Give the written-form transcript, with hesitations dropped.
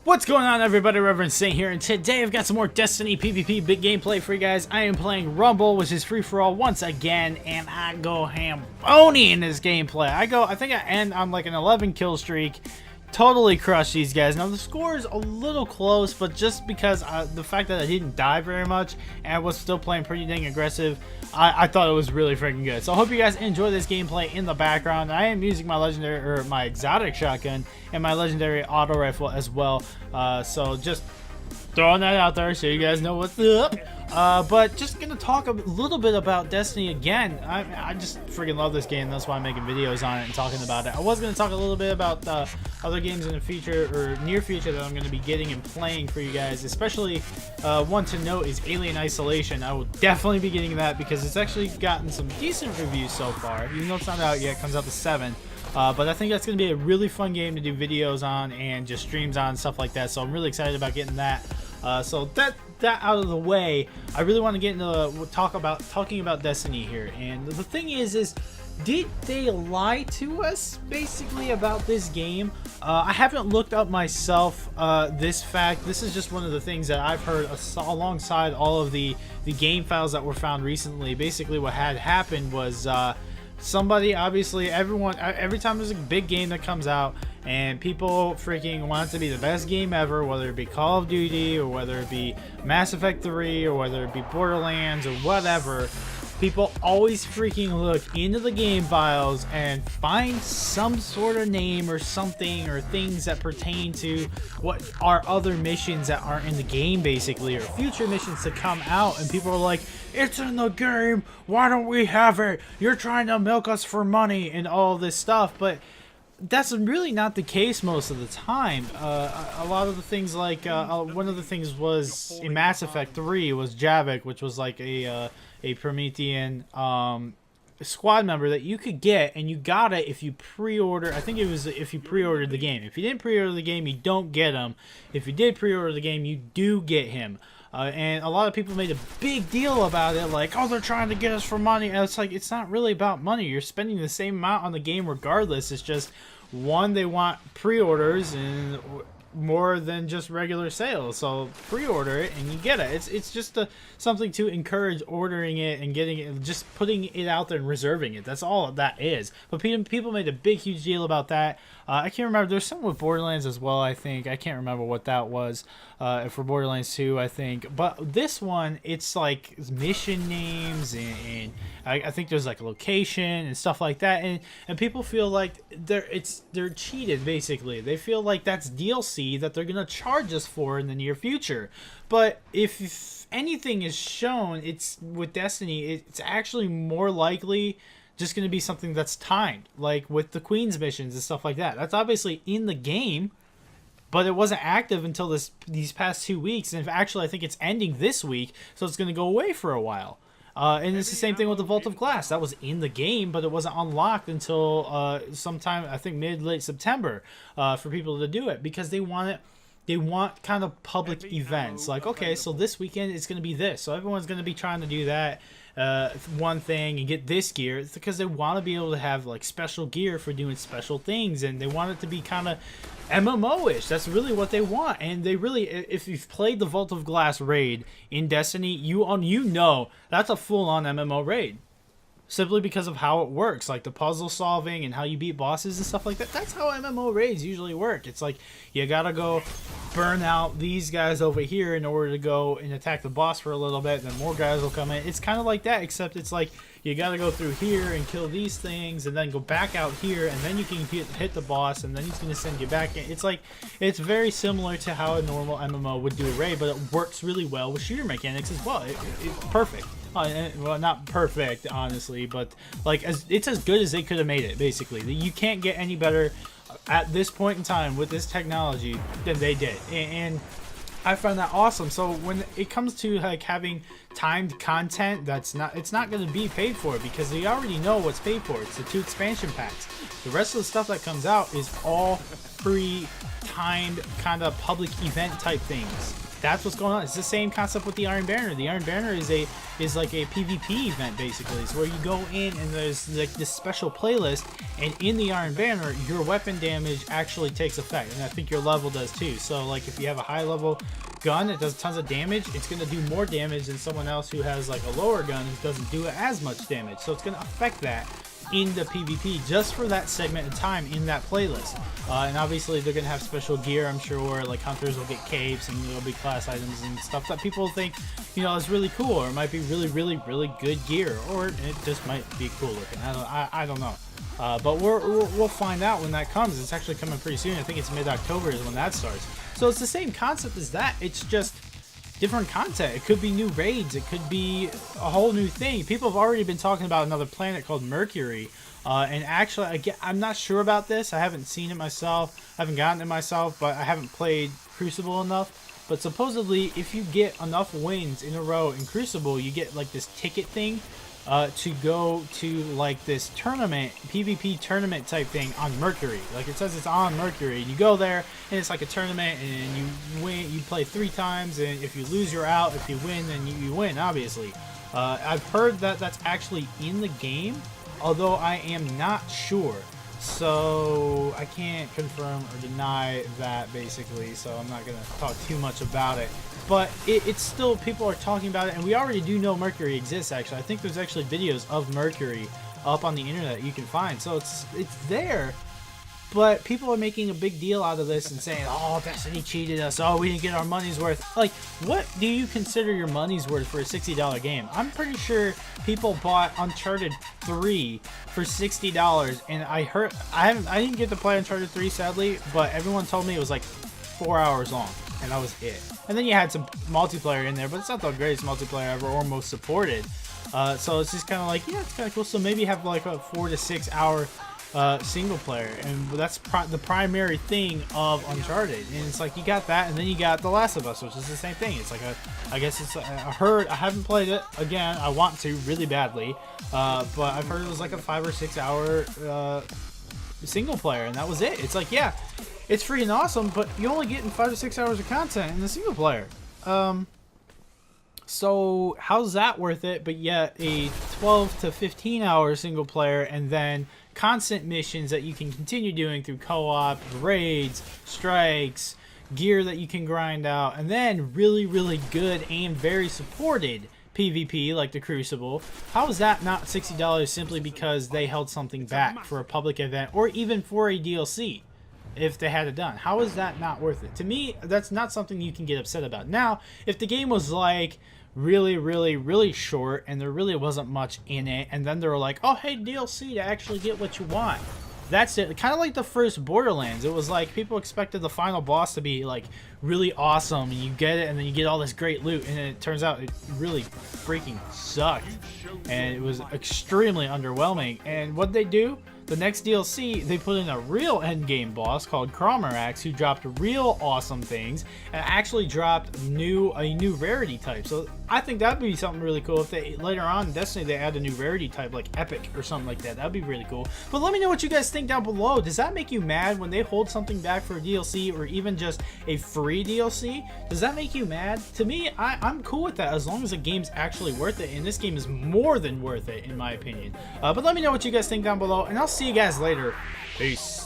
What's going on, everybody? Reverend Saint here, and today I've got some more Destiny PvP big gameplay for you guys. I am playing Rumble, which is free for all once again, and I go ham-bony in this gameplay. I think I end on like an 11 kill streak. Totally crush these guys. Now the score is a little close, but just because the fact that I didn't die very much and I was still playing pretty dang aggressive, I thought it was really freaking good. So I hope you guys enjoy this gameplay in the background. I am using my legendary or my exotic shotgun and my legendary auto rifle as well. So just throwing that out there so you guys know what's up. But just gonna talk a little bit about Destiny again. I just freaking love this game. That's why I'm making videos on it and talking about it. I was gonna talk a little bit about other games in the future or near future that I'm gonna be getting and playing for you guys. Especially one to note is Alien Isolation. I will definitely be getting that because it's actually gotten some decent reviews so far. Even though it's not out yet, it comes out the 7th. But I think that's going to be a really fun game to do videos on and just streams on and stuff like that. So I'm really excited about getting that. So that out of the way, I really want to get into talking about Destiny here. And the thing is did they lie to us basically about this game? I haven't looked up myself this fact. This is just one of the things that I've heard alongside all of the game files that were found recently. Basically what had happened was somebody, obviously every time there's a big game that comes out and people freaking want it to be the best game ever, whether it be Call of Duty or whether it be Mass Effect 3 or whether it be Borderlands or whatever, people always freaking look into the game files and find some sort of name or something or things that pertain to what are other missions that aren't in the game basically, or future missions to come out, and people are like, it's in the game, why don't we have it? You're trying to milk us for money and all this stuff. But that's really not the case most of the time. A lot of the things, like one of the things was in Mass Effect 3 was Javik, which was like a Promethean squad member that you could get, and you got it if you pre-order. I think it was if you pre-ordered the game. If you didn't pre-order the game, you don't get him. If you did pre-order the game, you do get him. And a lot of people made a big deal about it, like, oh, they're trying to get us for money. And it's like, it's not really about money. You're spending the same amount on the game regardless. It's just, one, they want pre-orders and more than just regular sales, so pre-order it and you get it. It's just something to encourage ordering it and getting it, just putting it out there and reserving it. That's all that is. But people made a big huge deal about that. I can't remember, there's something with Borderlands as well, I think. I can't remember what that was for Borderlands 2, I think. But this one, it's like mission names and I think there's like a location and stuff like that, and people feel like they're cheated basically. They feel like that's DLC that they're gonna charge us for in the near future. But if anything is shown, it's with Destiny, it's actually more likely just going to be something that's timed, like with the Queen's missions and stuff like that. That's obviously in the game, but it wasn't active until these past 2 weeks. And actually, I think it's ending this week, so it's going to go away for a while. And it's the same thing with the Vault of Glass. That was in the game, but it wasn't unlocked until sometime, I think late September, for people to do it, because they want it. They want kind of public events, like, okay, so this weekend it's going to be this, so everyone's going to be trying to do that one thing and get this gear. It's because they want to be able to have like special gear for doing special things, and they want it to be kind of MMO-ish. That's really what they want. And they really, if you've played the Vault of Glass raid in Destiny, you know that's a full-on MMO raid, simply because of how it works, like the puzzle solving and how you beat bosses and stuff like that. That's how MMO raids usually work. It's like you gotta go burn out these guys over here in order to go and attack the boss for a little bit, and then more guys will come in. It's kind of like that, except it's like you gotta go through here and kill these things and then go back out here, and then you can hit the boss, and then he's gonna send you back in. It's like, it's very similar to how a normal MMO would do a raid, but it works really well with shooter mechanics as well. It's perfect. Well, not perfect, honestly, but like it's as good as they could have made it. Basically, you can't get any better at this point in time with this technology than they did, and I find that awesome. So when it comes to like having timed content, it's not going to be paid for, because they already know what's paid for. It's the 2 expansion packs. The rest of the stuff that comes out is all pre-timed kind of public event type things. that's what's going on. It's the same concept with the Iron Banner. The Iron Banner is like a PvP event basically. It's where you go in and there's like this special playlist, and in the Iron Banner, your weapon damage actually takes effect, and I think your level does too. So like if you have a high level gun that does tons of damage, it's going to do more damage than someone else who has like a lower gun who doesn't do as much damage. So it's going to affect that in the PvP just for that segment of time in that playlist. And obviously they're going to have special gear, I'm sure, where like hunters will get capes and there'll be class items and stuff that people think, you know, is really cool, or it might be really good gear, or it just might be cool looking. I don't know. But we'll find out when that comes. It's actually coming pretty soon. I think it's mid-October is when that starts. So it's the same concept as that. It's just different content. It could be new raids. It could be a whole new thing. People have already been talking about another planet called Mercury. And actually, I'm not sure about this. I haven't seen it myself. I haven't gotten it myself, but I haven't played Crucible enough. But supposedly, if you get enough wins in a row in Crucible, you get like this ticket thing to go to like this tournament, PvP tournament type thing on Mercury. Like it says it's on Mercury. You go there and it's like a tournament, and you win. You play 3 times, and if you lose, you're out. If you win, then you win, obviously. I've heard that that's actually in the game, although I am not sure. So I can't confirm or deny that basically, so I'm not going to talk too much about it. But it's still, people are talking about it, and we already do know Mercury exists actually. I think there's actually videos of Mercury up on the internet that you can find. So it's there, but people are making a big deal out of this and saying, oh, Destiny cheated us, oh, we didn't get our money's worth. Like, what do you consider your money's worth for a $60 game? I'm pretty sure people bought Uncharted 3 for $60, and I didn't get to play Uncharted 3 sadly, but everyone told me it was like 4 hours long, and that was it. And then you had some multiplayer in there, but it's not the greatest multiplayer ever or most supported. So it's just kind of like, yeah, it's kind of cool. So maybe have like a 4 to 6 hour single player, and that's the primary thing of Uncharted. And it's like you got that, and then you got The Last of Us, which is the same thing. It's like I guess it's I haven't played it again. I want to really badly, but I've heard it was like a 5 or 6 hour single player, and that was it. It's like, yeah, it's free and awesome, but you're only getting 5 to 6 hours of content in the single player. So how's that worth it? But yet a 12 to 15 hour single player, and then constant missions that you can continue doing through co-op, raids, strikes, gear that you can grind out, and then really good and very supported PvP like the Crucible. How is that not $60 simply because they held something back for a public event or even for a DLC? If they had it done, how is that not worth it? To me, that's not something you can get upset about. Now, if the game was like really short and there really wasn't much in it, and then they were like, oh hey, DLC to actually get what you want, that's it. Kind of like the first Borderlands. It was like people expected the final boss to be like really awesome, and you get it, and then you get all this great loot, and it turns out it really freaking sucked, and it was extremely underwhelming. And what they do, the next DLC, they put in a real endgame boss called Cromerax, who dropped real awesome things and actually dropped a new rarity type. So I think that'd be something really cool if they later on in Destiny they add a new rarity type like Epic or something like that. That'd be really cool. But let me know what you guys think down below. Does that make you mad when they hold something back for a DLC or even just a free DLC? Does that make you mad? To me, I'm cool with that as long as the game's actually worth it, and this game is more than worth it in my opinion. But let me know what you guys think down below, and I'll see you guys later. Peace.